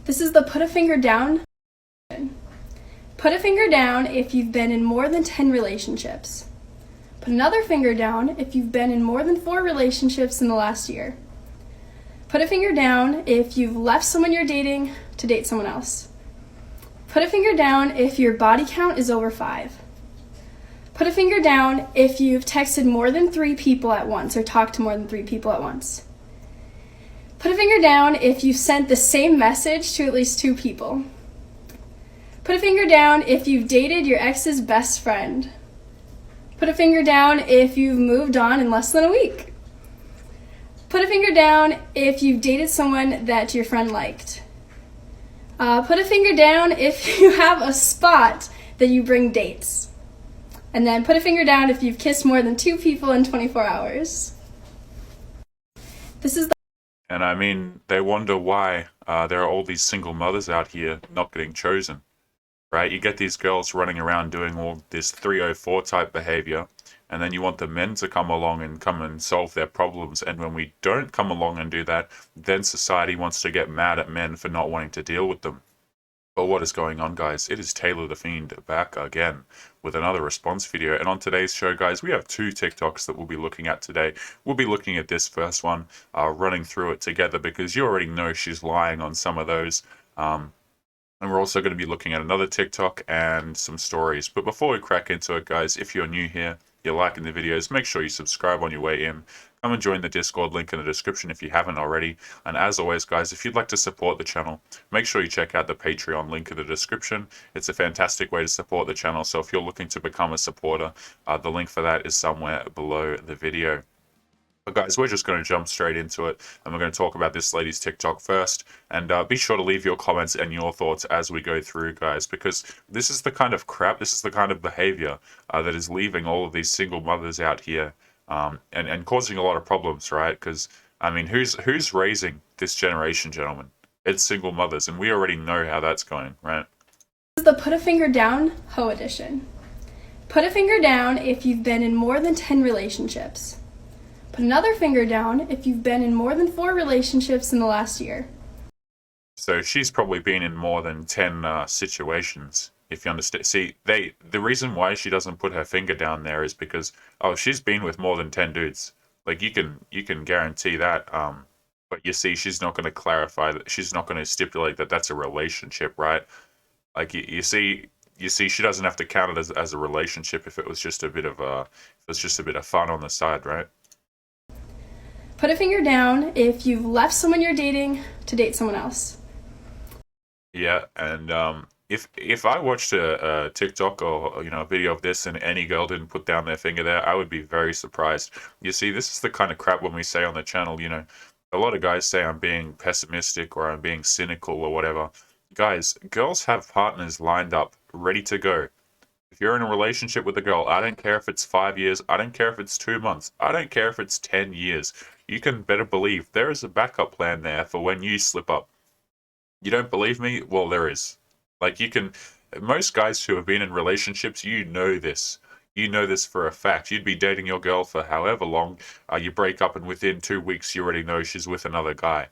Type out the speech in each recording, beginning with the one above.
This is the put a finger down. Put a finger down if you've been in more than 10 relationships. Put another finger down if you've been in more than 4 relationships in the last year. Put a finger down if you've left someone you're dating to date someone else. Put a finger down if your body count is over 5. Put a finger down if you've texted more than 3 people at once or talked to more than 3 people at once. Put a finger down if you've sent the same message to at least 2 people. Put a finger down if you've dated your ex's best friend. Put a finger down if you've moved on in less than a week. Put a finger down if you've dated someone that your friend liked. Put a finger down if you have a spot that you bring dates. And then put a finger down if you've kissed more than 2 people in 24 hours. This is the And I mean, they wonder why there are all these single mothers out here not getting chosen, right? You get these girls running around doing all this 304 type behavior, and then you want the men to come along and come and solve their problems. And when we don't come along and do that, then society wants to get mad at men for not wanting to deal with them. But what is going on, guys? It is Taylor the Fiend back again with another response video. And on today's show, guys, we have 2 TikToks that we'll be looking at today. We'll be looking at this first one, running through it together because you already know she's lying on some of those. And we're also going to be looking at another TikTok and some stories. But before we crack into it, guys, if you're new here, you're liking the videos, make sure you subscribe on your way in. Come and join the Discord link in the description if you haven't already. And as always, guys, if you'd like to support the channel, make sure you check out the Patreon link in the description. It's a fantastic way to support the channel. So if you're looking to become a supporter, the link for that is somewhere below the video. But guys, we're just going to jump straight into it, and we're going to talk about this lady's TikTok first. And be sure to leave your comments and your thoughts as we go through, guys, because this is the kind of crap, this is the kind of behavior that is leaving all of these single mothers out here and causing a lot of problems, right? Because, I mean, who's raising this generation, gentlemen? It's single mothers, and we already know how that's going, right? This is the put a finger down hoe edition. Put a finger down if you've been in more than 10 relationships. Put another finger down if you've been in more than 4 relationships in the last year. So she's probably been in more than 10 situations, if you understand. See, the reason why she doesn't put her finger down there is because, oh, she's been with more than 10 dudes. Like, you can guarantee that. But you see, she's not going to clarify that. She's not going to stipulate that that's a relationship, right? Like, you see, she doesn't have to count it as a relationship if it was just a bit of fun on the side, right? Put a finger down if you've left someone you're dating to date someone else. Yeah, and if I watched a TikTok or a video of this and any girl didn't put down their finger there, I would be very surprised. You see, this is the kind of crap when we say on the channel, a lot of guys say I'm being pessimistic or I'm being cynical or whatever. Guys, girls have partners lined up, ready to go. If you're in a relationship with a girl, I don't care if it's 5 years, I don't care if it's 2 months, I don't care if it's 10 years. You can better believe there is a backup plan there for when you slip up. You don't believe me? Well, there is. Like, most guys who have been in relationships, you know this. You know this for a fact. You'd be dating your girl for however long, you break up and within 2 weeks you already know she's with another guy.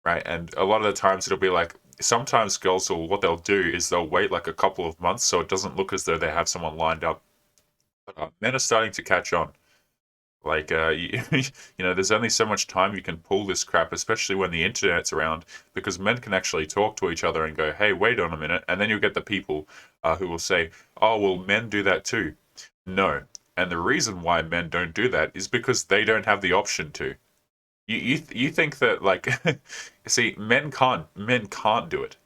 Right? And a lot of the times it'll be like, sometimes girls what they'll do is they'll wait like a couple of months so it doesn't look as though they have someone lined up. But men are starting to catch on. Like, there's only so much time you can pull this crap, especially when the internet's around, because men can actually talk to each other and go, hey, wait on a minute. And then you'll get the people who will say, oh, well, men do that too. No. And the reason why men don't do that is because they don't have the option to. You think that, like, see, men can't do it.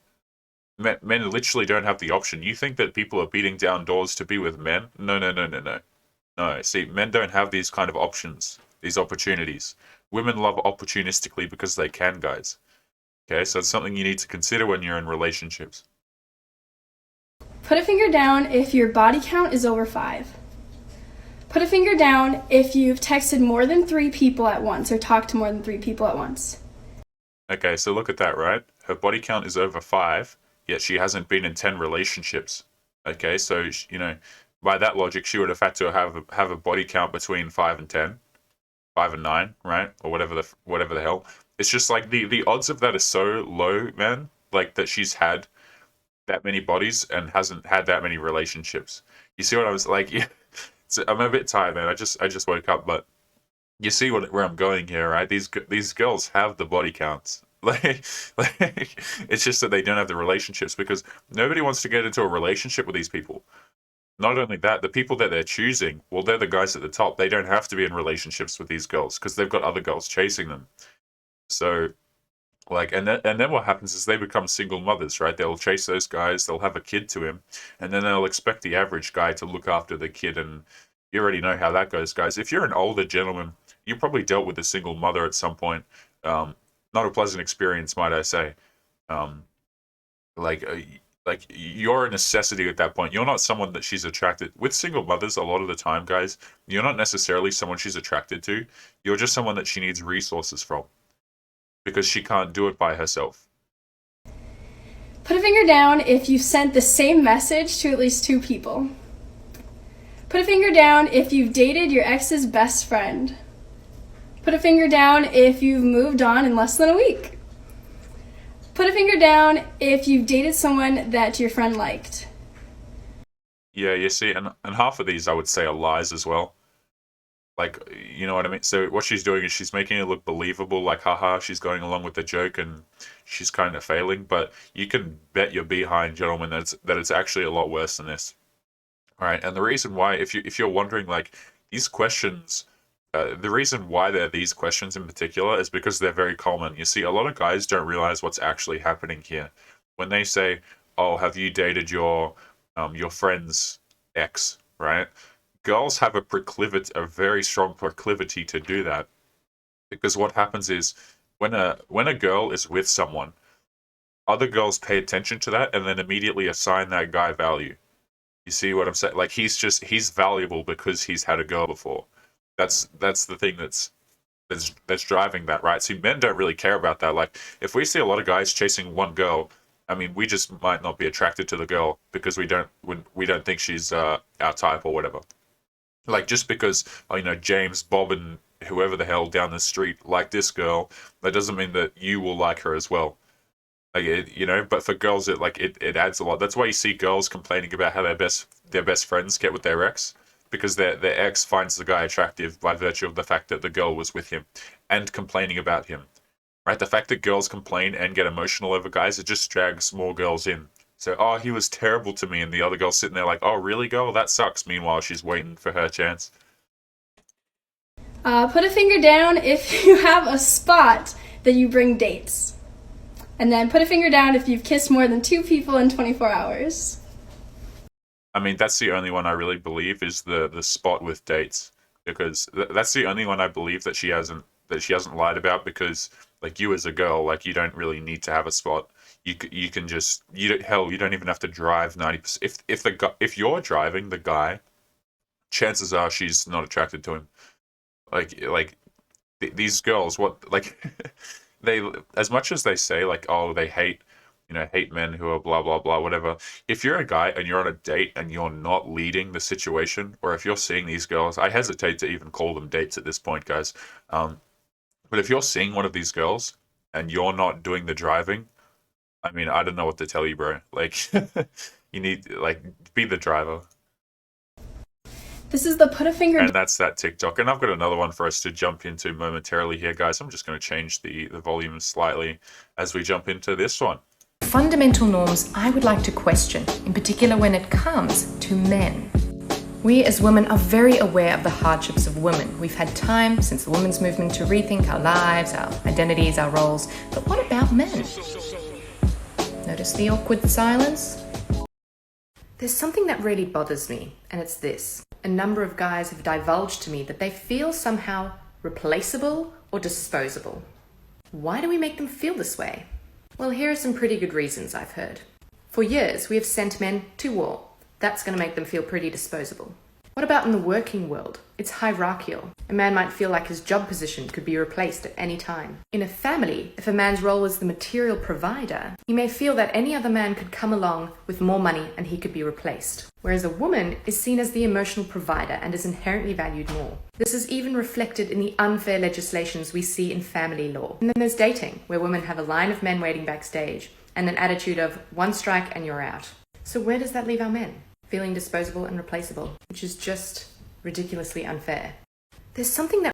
Men literally don't have the option. You think that people are beating down doors to be with men? No. No, see, men don't have these kind of options, these opportunities. Women love opportunistically because they can, guys. Okay, so it's something you need to consider when you're in relationships. Put a finger down if your body count is over 5. Put a finger down if you've texted more than 3 people at once or talked to more than 3 people at once. Okay, so look at that, right? Her body count is over 5, yet she hasn't been in 10 relationships. Okay, so, by that logic, she would have had to have a body count between 5 and 10, 5 and 9, right? Or whatever the hell. It's just like the odds of that are so low, man. like that she's had that many bodies and hasn't had that many relationships. You see what I was like? Yeah, I'm a bit tired, man. I just woke up, but you see where I'm going here, right? These girls have the body counts. Like it's just that they don't have the relationships because nobody wants to get into a relationship with these people. Not only that, the people that they're choosing, well, they're the guys at the top. They don't have to be in relationships with these girls because they've got other girls chasing them. So, like, and then what happens is they become single mothers, right? They'll chase those guys, they'll have a kid to him, and then they'll expect the average guy to look after the kid. And you already know how that goes, guys. If you're an older gentleman, you probably dealt with a single mother at some point. Um, Not a pleasant experience, might I say. Um, like, uh, like you're a necessity at that point. You're not someone that she's attracted with single mothers. A lot of the time, guys, you're not necessarily someone she's attracted to. You're just someone that she needs resources from because she can't do it by herself. Put a finger down if you've sent the same message to at least 2 people. Put a finger down if you've dated your ex's best friend. Put a finger down if you've moved on in less than a week. Put a finger down if you've dated someone that your friend liked. Yeah, you see, and half of these I would say are lies as well. Like, you know what I mean? So what she's doing is she's making it look believable, like, haha, she's going along with the joke and she's kind of failing. But you can bet your behind, gentlemen, that it's actually a lot worse than this. All right, and the reason why, if you're wondering, like, these questions, the reason why they're these questions in particular is because they're very common. You see, a lot of guys don't realize what's actually happening here. When they say, "Oh, have you dated your friend's ex?" Right? Girls have a very strong proclivity to do that because what happens is when a girl is with someone, other girls pay attention to that and then immediately assign that guy value. You see what I'm saying? Like he's valuable because he's had a girl before. That's the thing that's driving that, right? See, men don't really care about that. Like if we see a lot of guys chasing one girl, I mean, we just might not be attracted to the girl because we don't think she's our type or whatever. Like just because James, Bob, and whoever the hell down the street like this girl, that doesn't mean that you will like her as well. Like but for girls, it adds a lot. That's why you see girls complaining about how their best friends get with their ex because their ex finds the guy attractive by virtue of the fact that the girl was with him and complaining about him. Right? The fact that girls complain and get emotional over guys, it just drags more girls in. So, oh, he was terrible to me, and the other girl's sitting there like, oh, really, girl? That sucks. Meanwhile, she's waiting for her chance. Put a finger down if you have a spot that you bring dates. And then put a finger down if you've kissed more than 2 people in 24 hours. I mean, that's the only one I really believe is the spot with dates, because that's the only one I believe that she hasn't lied about. Because like you as a girl, like you don't really need to have a spot. You can just you don't even have to drive 90%. If you're driving the guy, chances are she's not attracted to him. These girls, what like they as much as they say like, oh, they hate men who are blah blah blah whatever. If you're a guy and you're on a date and you're not leading the situation, or if you're seeing these girls, I hesitate to even call them dates at this point, guys. But if you're seeing one of these girls and you're not doing the driving, I mean, I don't know what to tell you, bro. Like, you need be the driver. This is the put a finger. And that's that TikTok. And I've got another one for us to jump into momentarily here, guys. I'm just going to change the volume slightly as we jump into this one. Fundamental norms I would like to question, in particular when it comes to men. We as women are very aware of the hardships of women. We've had time since the women's movement to rethink our lives, our identities, our roles. But what about men? Notice the awkward silence? There's something that really bothers me, and it's this. A number of guys have divulged to me that they feel somehow replaceable or disposable. Why do we make them feel this way? Well, here are some pretty good reasons I've heard. For years, we have sent men to war. That's going to make them feel pretty disposable. What about in the working world? It's hierarchical. A man might feel like his job position could be replaced at any time. In a family, if a man's role is the material provider, he may feel that any other man could come along with more money and he could be replaced. Whereas a woman is seen as the emotional provider and is inherently valued more. This is even reflected in the unfair legislations we see in family law. And then there's dating, where women have a line of men waiting backstage, and an attitude of one strike and you're out. So where does that leave our men? Feeling disposable and replaceable, which is just ridiculously unfair. There's something that...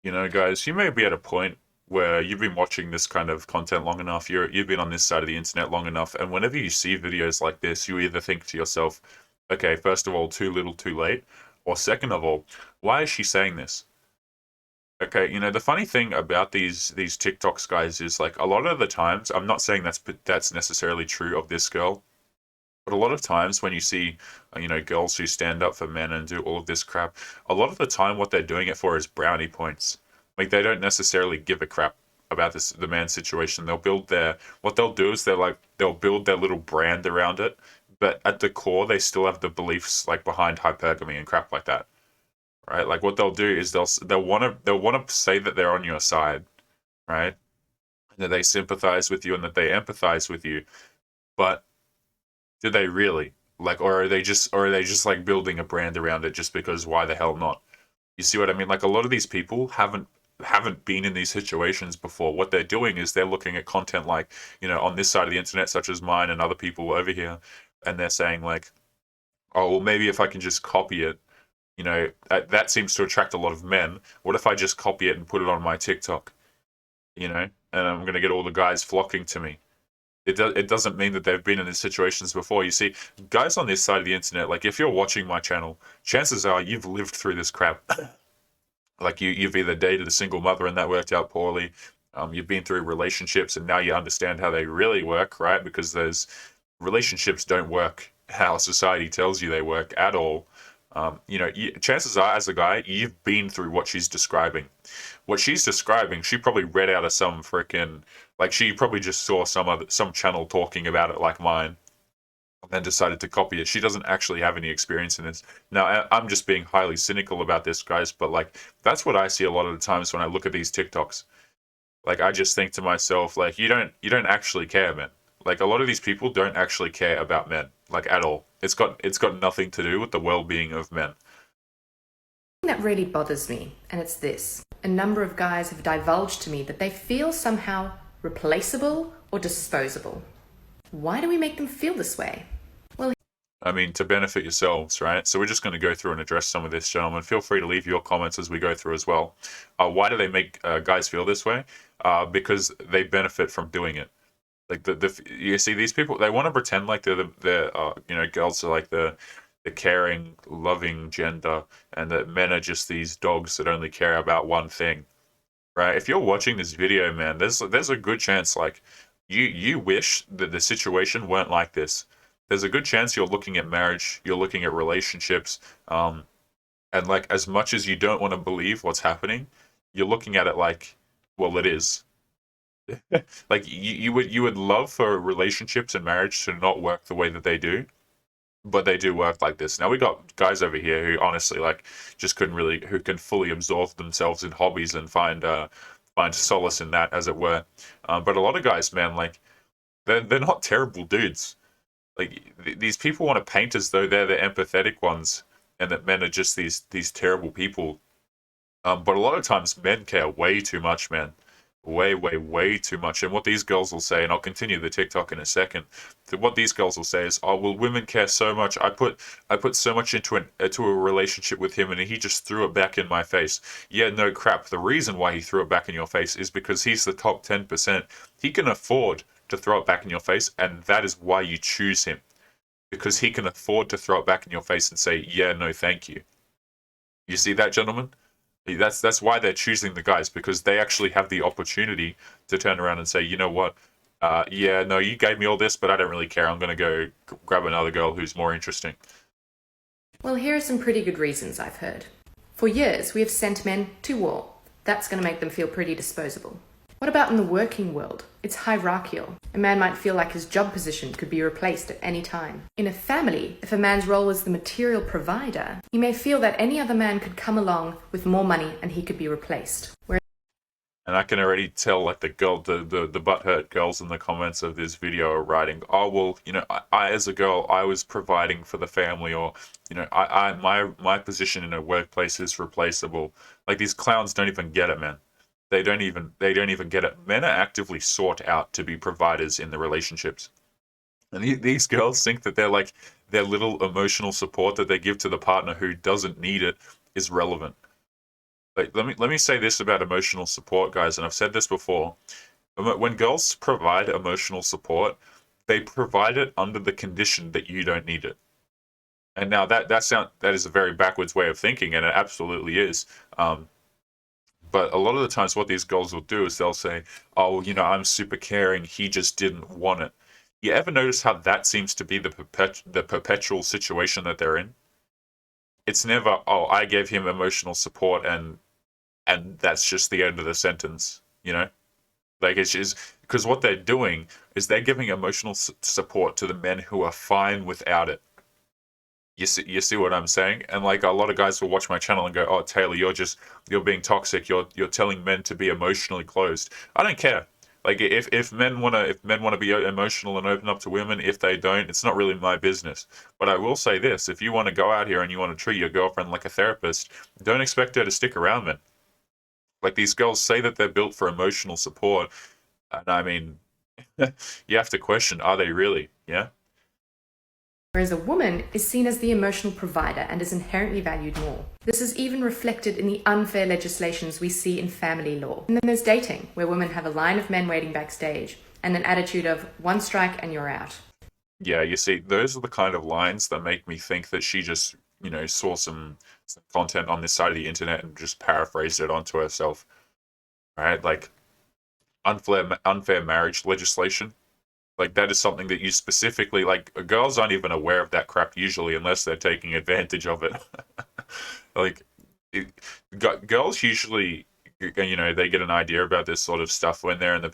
You know, guys, you may be at a point where you've been watching this kind of content long enough, you've been on this side of the internet long enough, and whenever you see videos like this, you either think to yourself, okay, first of all, too little, too late, or second of all, why is she saying this? Okay, you know, the funny thing about these TikToks, guys, is like a lot of the times, I'm not saying that's necessarily true of this girl, but a lot of times when you see, you know, girls who stand up for men and do all of this crap, a lot of the time what they're doing it for is brownie points. Like, they don't necessarily give a crap about the man's situation. They'll build what they'll do is they'll build their little brand around it, but at the core, they still have the beliefs, like, behind hypergamy and crap like that, right? Like, what they'll do is they'll want to say that they're on your side, right? And that they sympathize with you and that they empathize with you, but do they really? Like, or are they just like building a brand around it just because why the hell not? You see what I mean? Like, a lot of these people haven't been in these situations before. What they're doing is they're looking at content like, you know, on this side of the internet, such as mine and other people over here, and they're saying like, oh, well, maybe if I can just copy it, you know, that seems to attract a lot of men. What if I just copy it and put it on my TikTok? You know, and I'm gonna get all the guys flocking to me. It doesn't mean that they've been in these situations before. You see, guys on this side of the internet, like, if you're watching my channel, chances are you've lived through this crap. Like, you've either dated a single mother and that worked out poorly, you've been through relationships and now you understand how they really work, right? Because those relationships don't work how society tells you they work at all. You know, chances are, as a guy, you've been through what she's describing. What she's describing, she probably read out of some freaking, like, she probably just saw some channel talking about it like mine, and then decided to copy it. She doesn't actually have any experience in this. Now, I'm just being highly cynical about this, guys, but like, that's what I see a lot of the times when I look at these TikToks. Like, I just think to myself, like, you don't actually care, man. Like, a lot of these people don't actually care about men, like, at all. It's got nothing to do with the well-being of men. that really bothers me, and it's this. A number of guys have divulged to me that they feel somehow replaceable or disposable. Why do we make them feel this way? Well, I mean, to benefit yourselves, right? So we're just going to go through and address some of this, gentlemen. Feel free to leave your comments as we go through as well. Why do they make guys feel this way? Because they benefit from doing it. Like, you see, these people, they want to pretend like they're you know, girls are like the caring, loving gender, and that men are just these dogs that only care about one thing, right? If you're watching this video, man, there's a good chance, like, you wish that the situation weren't like this. There's a good chance you're looking at marriage, you're looking at relationships, and like, as much as you don't want to believe what's happening, you're looking at it like, well, it is. Like, you would love for relationships and marriage to not work the way that they do, but they do work like this. Now, we got guys over here who honestly, like, just who can fully absorb themselves in hobbies and find solace in that, as it were. But a lot of guys, man, like, they're not terrible dudes. Like, these people want to paint as though they're the empathetic ones, and that men are just these terrible people. But a lot of times, men care way too much, man. Way too much. And what these girls will say, and I'll continue the TikTok in a second, what these girls will say is, oh, well, women care so much. I put so much into a relationship with him, and he just threw it back in my face. Yeah, no crap. The reason why he threw it back in your face is because he's the top 10%. He can afford to throw it back in your face, and that is why you choose him. Because he can afford to throw it back in your face and say, yeah, no, thank you. You see that, gentlemen? That's why they're choosing the guys, because they actually have the opportunity to turn around and say, you know what, yeah, no, you gave me all this, but I don't really care. I'm going to go grab another girl who's more interesting. Well, here are some pretty good reasons I've heard. For years, we have sent men to war. That's going to make them feel pretty disposable. What about in the working world? It's hierarchical. A man might feel like his job position could be replaced at any time. In a family, if a man's role is the material provider, he may feel that any other man could come along with more money and he could be replaced. And I can already tell, like, the butthurt girls in the comments of this video are writing, oh, well, you know, I as a girl, I was providing for the family, or, you know, my position in a workplace is replaceable. Like, these clowns don't even get it, man. They don't even get it. Men are actively sought out to be providers in the relationships. And these girls think that they're like their little emotional support that they give to the partner who doesn't need it is relevant. Like, let me say this about emotional support, guys, and I've said this before. When girls provide emotional support, they provide it under the condition that you don't need it. And now that is a very backwards way of thinking, and it absolutely is. But a lot of the times, what these girls will do is they'll say, "Oh, I'm super caring. He just didn't want it." You ever notice how that seems to be the perpetual situation that they're in? It's never, "Oh, I gave him emotional support, and that's just the end of the sentence." Like, it's just because what they're doing is they're giving emotional support to the men who are fine without it. You see what I'm saying? And like, a lot of guys will watch my channel and go, "Oh, Taylor, you're being toxic. You're telling men to be emotionally closed." I don't care. Like, if men wanna be emotional and open up to women, if they don't, it's not really my business. But I will say this: if you want to go out here and you want to treat your girlfriend like a therapist, don't expect her to stick around, man. Like, these girls say that they're built for emotional support, and I mean, you have to question, are they really? Yeah. Whereas a woman is seen as the emotional provider and is inherently valued more. This is even reflected in the unfair legislations we see in family law. And then there's dating, where women have a line of men waiting backstage and an attitude of one strike and you're out. Yeah, you see, those are the kind of lines that make me think that she just, saw some content on this side of the internet and just paraphrased it onto herself. Right? Like, unfair marriage legislation. Like, that is something that you specifically, like, girls aren't even aware of that crap usually unless they're taking advantage of it. Like, it, girls usually, they get an idea about this sort of stuff when they're in the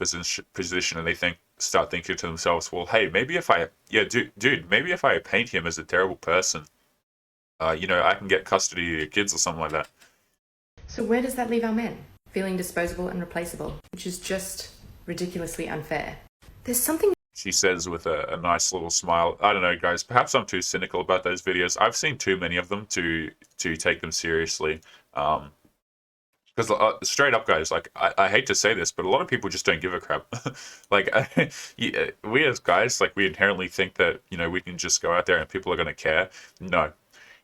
position and they start thinking to themselves, well, hey, maybe if dude, maybe if I paint him as a terrible person, I can get custody of your kids or something like that. So where does that leave our men? Feeling disposable and replaceable, which is just ridiculously unfair. There's something, she says with a nice little smile. I don't know, guys. Perhaps I'm too cynical about those videos. I've seen too many of them to take them seriously. Because straight up, guys, like, I hate to say this, but a lot of people just don't give a crap. Like, we as guys, like, we inherently think that we can just go out there and people are going to care. No,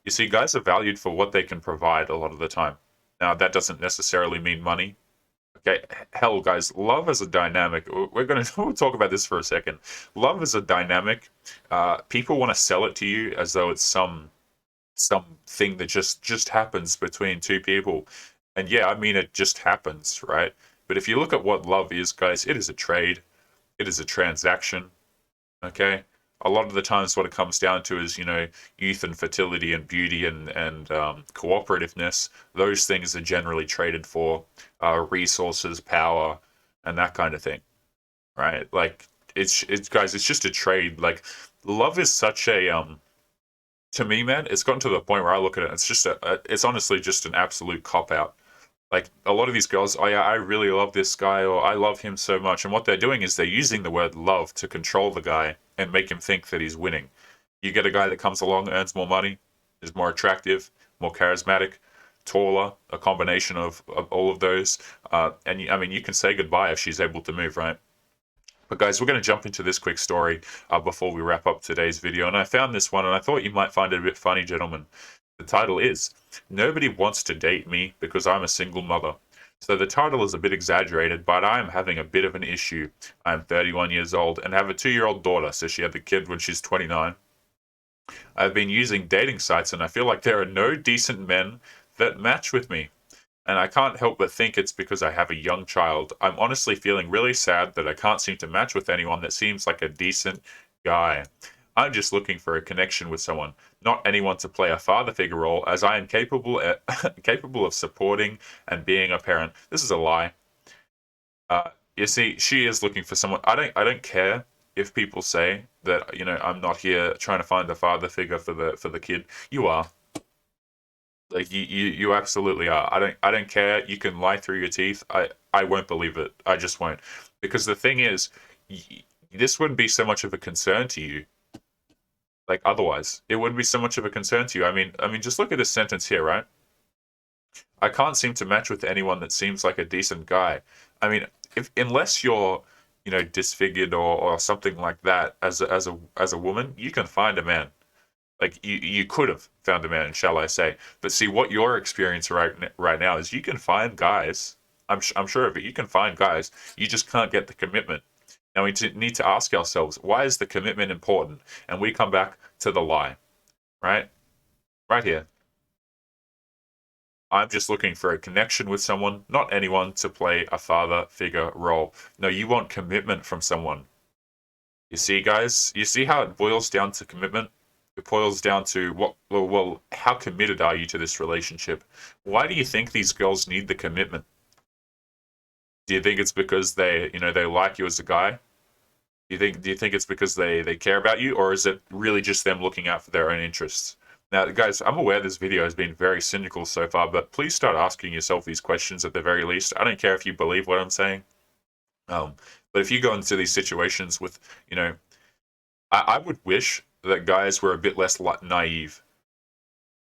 you see, guys are valued for what they can provide a lot of the time. Now, that doesn't necessarily mean money. Okay, hell, guys, love is a dynamic. We'll talk about this for a second. Love is a dynamic. People want to sell it to you as though it's some thing that just happens between two people. And yeah, I mean, it just happens, right? But if you look at what love is, guys, it is a trade. It is a transaction. Okay, a lot of the times what it comes down to is youth and fertility and beauty and cooperativeness. Those things are generally traded for resources, power, and that kind of thing, right? Like, it's guys, it's just a trade. Like, love is such a to me, man, it's gotten to the point where I look at it, it's honestly just an absolute cop out. Like, a lot of these girls, "Oh yeah, I really love this guy," or "I love him so much," and what they're doing is they're using the word love to control the guy and make him think that he's winning. You get a guy that comes along, earns more money, is more attractive, more charismatic, taller, a combination of all of those, and I mean, you can say goodbye if she's able to move, right? But guys, we're going to jump into this quick story before we wrap up today's video, and I found this one, and I thought you might find it a bit funny, gentlemen. The title is, "Nobody Wants to Date Me Because I'm a Single Mother." So the title is a bit exaggerated, but I am having a bit of an issue. I am 31 years old and have a 2-year-old daughter, so she had the kid when she's 29. I've been using dating sites and I feel like there are no decent men that match with me. And I can't help but think it's because I have a young child. I'm honestly feeling really sad that I can't seem to match with anyone that seems like a decent guy. I'm just looking for a connection with someone, not anyone to play a father figure role, as I am capable capable of supporting and being a parent. This is a lie. You see, she is looking for someone. I don't care if people say that I'm not here trying to find a father figure for the kid. You are. Like, you absolutely are. I don't care. You can lie through your teeth. I won't believe it. I just won't. Because the thing is, this wouldn't be so much of a concern to you. Like, otherwise, it wouldn't be so much of a concern to you. I mean, just look at this sentence here, right? I can't seem to match with anyone that seems like a decent guy. I mean, if unless you're, disfigured or something like that as a woman, you can find a man. Like you could have found a man, shall I say? But see, what your experience right now is, you can find guys. I'm sure of it. You can find guys. You just can't get the commitment. Now we need to ask ourselves, why is the commitment important? And we come back to the lie, right? Right here. I'm just looking for a connection with someone, not anyone to play a father figure role. No, you want commitment from someone. You see, guys, you see how it boils down to commitment? It boils down to how committed are you to this relationship? Why do you think these girls need the commitment? Do you think it's because they like you as a guy? Do you think it's because they care about you, or is it really just them looking out for their own interests? Now, guys, I'm aware this video has been very cynical so far, but please start asking yourself these questions at the very least. I don't care if you believe what I'm saying. But if you go into these situations with, I would wish that guys were a bit less naive.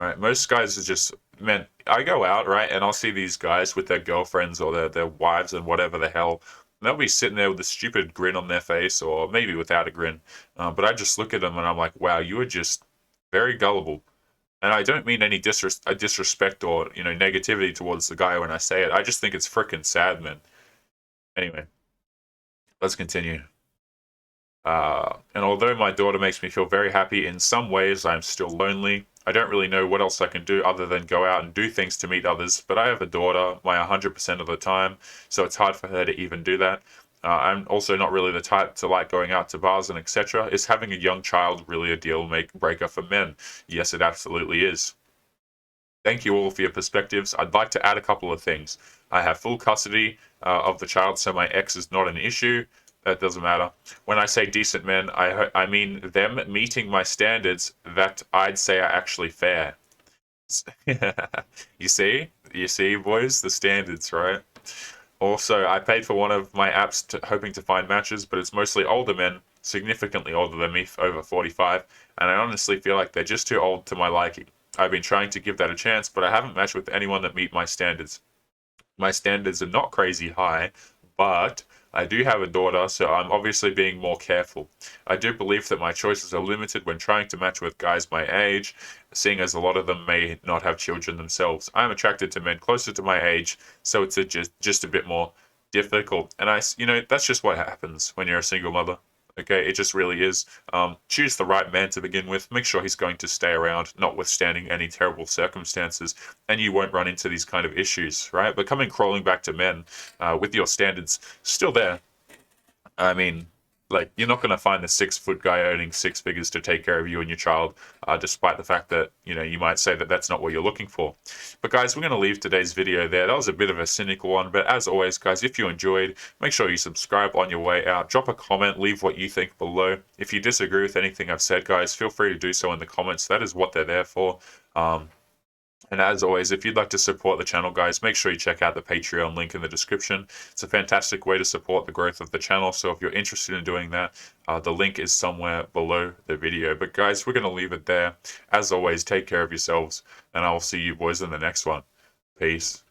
Right? Most guys are just, man, I go out, right, and I'll see these guys with their girlfriends or their wives and whatever the hell. And they'll be sitting there with a stupid grin on their face, or maybe without a grin. But I just look at them and I'm like, wow, you are just very gullible. And I don't mean any disrespect or negativity towards the guy when I say it. I just think it's freaking sad, man. Anyway, let's continue. And although my daughter makes me feel very happy, in some ways I'm still lonely. I don't really know what else I can do other than go out and do things to meet others, but I have a daughter my 100% of the time, so it's hard for her to even do that. I'm also not really the type to like going out to bars and etc. Is having a young child really a deal breaker for men? Yes, it absolutely is. Thank you all for your perspectives. I'd like to add a couple of things. I have full custody of the child, so my ex is not an issue. That doesn't matter. When I say decent men, I mean them meeting my standards that I'd say are actually fair. You see, boys, the standards, right? Also, I paid for one of my apps hoping to find matches, but it's mostly older men, significantly older than me, over 45, and I honestly feel like they're just too old to my liking. I've been trying to give that a chance, but I haven't matched with anyone that meet my standards. My standards are not crazy high, but I do have a daughter, so I'm obviously being more careful. I do believe that my choices are limited when trying to match with guys my age, seeing as a lot of them may not have children themselves. I am attracted to men closer to my age, so it's just a bit more difficult. And that's just what happens when you're a single mother. Okay, it just really is. Choose the right man to begin with. Make sure he's going to stay around, notwithstanding any terrible circumstances, and you won't run into these kind of issues, right? But coming crawling back to men with your standards still there, I mean, like, you're not going to find a 6-foot guy earning 6 figures to take care of you and your child, despite the fact that, you might say that that's not what you're looking for. But guys, we're going to leave today's video there. That was a bit of a cynical one, but as always, guys, if you enjoyed, make sure you subscribe on your way out. Drop a comment, leave what you think below. If you disagree with anything I've said, guys, feel free to do so in the comments. That is what they're there for. And as always, if you'd like to support the channel, guys, make sure you check out the Patreon link in the description. It's a fantastic way to support the growth of the channel. So if you're interested in doing that, the link is somewhere below the video. But guys, we're going to leave it there. As always, take care of yourselves, and I will see you boys in the next one. Peace.